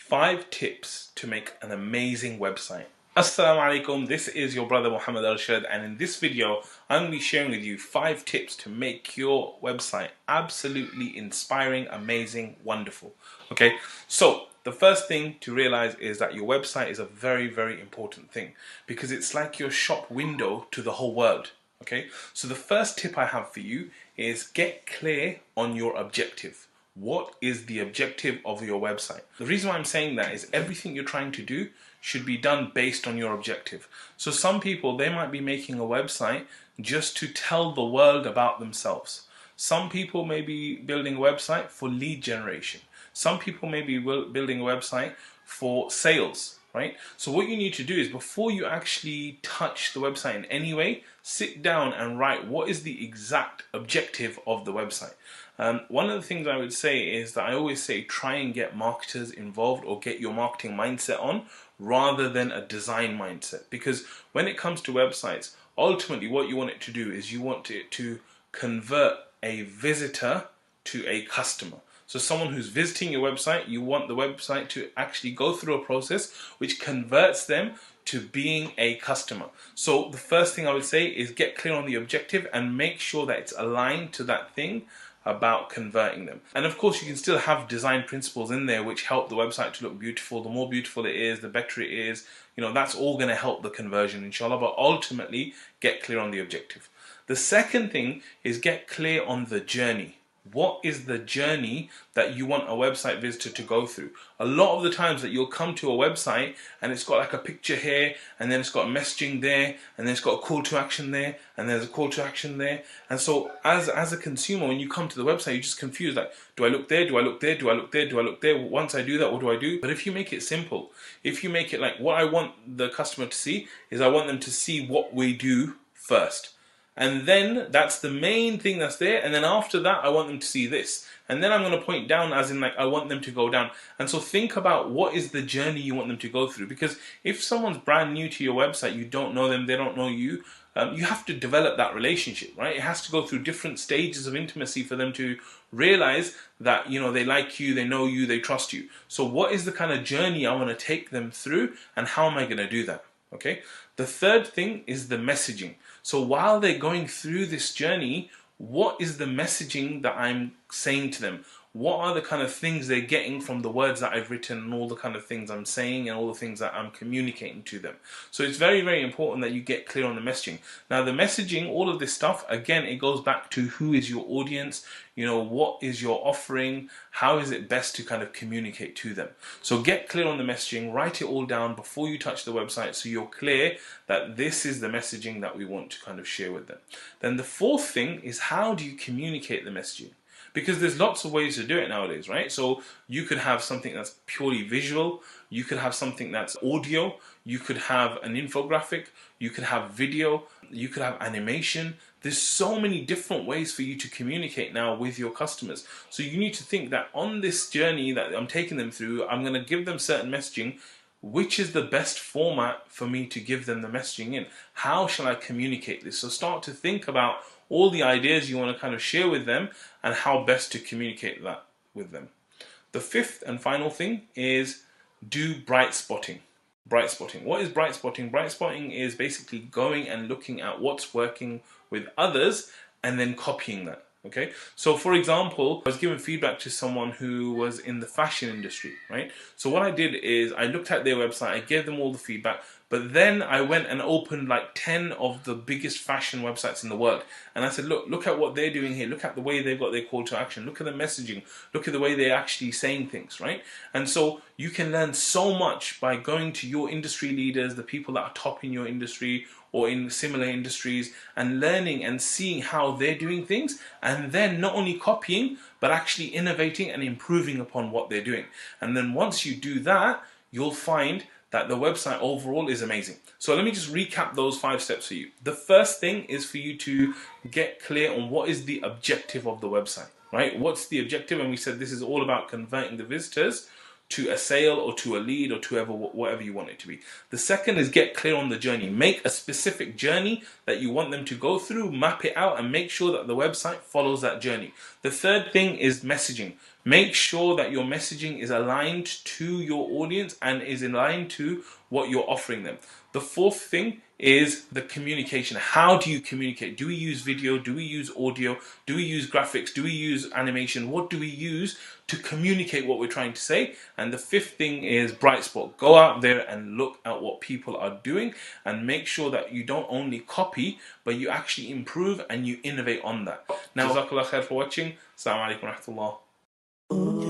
5 tips to make an amazing website. Assalamu alaikum, this is your brother Muhammad Arshad, and in this video I'm going to be sharing with you 5 tips to make your website absolutely inspiring, amazing, wonderful. Okay, so the first thing to realize is that your website is a very, very important thing because it's like your shop window to the whole world. Okay, so the first tip I have for you is get clear on your objective. What is the objective of your website? The reason why I'm saying that is everything you're trying to do should be done based on your objective. So some people, they might be making a website just to tell the world about themselves. Some people may be building a website for lead generation. Some people may be building a website for sales, right? So what you need to do is before you actually touch the website in any way, sit down and write what is the exact objective of the website. One of the things I would say is that I always say try and get marketers involved or get your marketing mindset on rather than a design mindset, because when it comes to websites, ultimately what you want it to do is you want it to convert a visitor to a customer. So someone who's visiting your website, you want the website to actually go through a process which converts them to being a customer. So the first thing I would say is get clear on the objective and make sure that it's aligned to that thing about converting them. And of course you can still have design principles in there which help the website to look beautiful. The more beautiful it is, the better it is. You know, that's all going to help the conversion, inshallah, but ultimately get clear on the objective. The second thing is get clear on the journey. What is the journey that you want a website visitor to go through? A lot of the times that you'll come to a website and it's got like a picture here, and then it's got messaging there, and then it's got a call to action there, and there's a call to action there. And so as a consumer, when you come to the website, you're just confused, like, do I look there? Do I look there? Do I look there? Do I look there? Once I do that, what do I do? But if you make it simple, if you make it like what I want the customer to see is I want them to see what we do first. And then that's the main thing that's there. And then after that, I want them to see this. And then I'm going to point down as in like, I want them to go down. And so think about what is the journey you want them to go through. Because if someone's brand new to your website, you don't know them, they don't know you, you have to develop that relationship, right? It has to go through different stages of intimacy for them to realize that, you know, they like you, they know you, they trust you. So what is the kind of journey I want to take them through, and how am I going to do that? Okay. The third thing is the messaging. So while they're going through this journey, what is the messaging that I'm saying to them? What are the kind of things they're getting from the words that I've written and all the kind of things I'm saying and all the things that I'm communicating to them? So it's very, very important that you get clear on the messaging. Now the messaging, all of this stuff, again, it goes back to who is your audience, you know, what is your offering, how is it best to kind of communicate to them. So get clear on the messaging, write it all down before you touch the website so you're clear that this is the messaging that we want to kind of share with them. Then the fourth thing is, how do you communicate the messaging? Because there's lots of ways to do it nowadays, right? So you could have something that's purely visual, you could have something that's audio, you could have an infographic, you could have video, you could have animation. There's so many different ways for you to communicate now with your customers. So you need to think that on this journey that I'm taking them through, I'm going to give them certain messaging. Which is the best format for me to give them the messaging in? How shall I communicate this? So start to think about all the ideas you want to kind of share with them and how best to communicate that with them. The fifth and final thing is do bright spotting. Bright spotting. What is bright spotting? Bright spotting is basically going and looking at what's working with others and then copying that. Okay, so for example, I was giving feedback to someone who was in the fashion industry, right? So what I did is I looked at their website, I gave them all the feedback, but then I went and opened like 10 of the biggest fashion websites in the world. And I said, look at what they're doing here. Look at the way they've got their call to action. Look at the messaging. Look at the way they're actually saying things, right? And so you can learn so much by going to your industry leaders, the people that are top in your industry or in similar industries, and learning and seeing how they're doing things, and then not only copying, but actually innovating and improving upon what they're doing. And then once you do that, you'll find that the website overall is amazing. So let me just recap those 5 steps for you. The first thing is for you to get clear on what is the objective of the website, right? What's the objective? And we said this is all about converting the visitors to a sale or to a lead or to whatever you want it to be. The second is get clear on the journey. Make a specific journey that you want them to go through, map it out, and make sure that the website follows that journey. The third thing is messaging. Make sure that your messaging is aligned to your audience and is aligned to what you're offering them. The fourth thing is the communication. How do you communicate? Do we use video? Do we use audio? Do we use graphics? Do we use animation? What do we use to communicate what we're trying to say? And the fifth thing is bright spot. Go out there and look at what people are doing and make sure that you don't only copy, but you actually improve and you innovate on that. Now, Jazakallah khair for watching. Assalamu alaikum wa rahmatullah.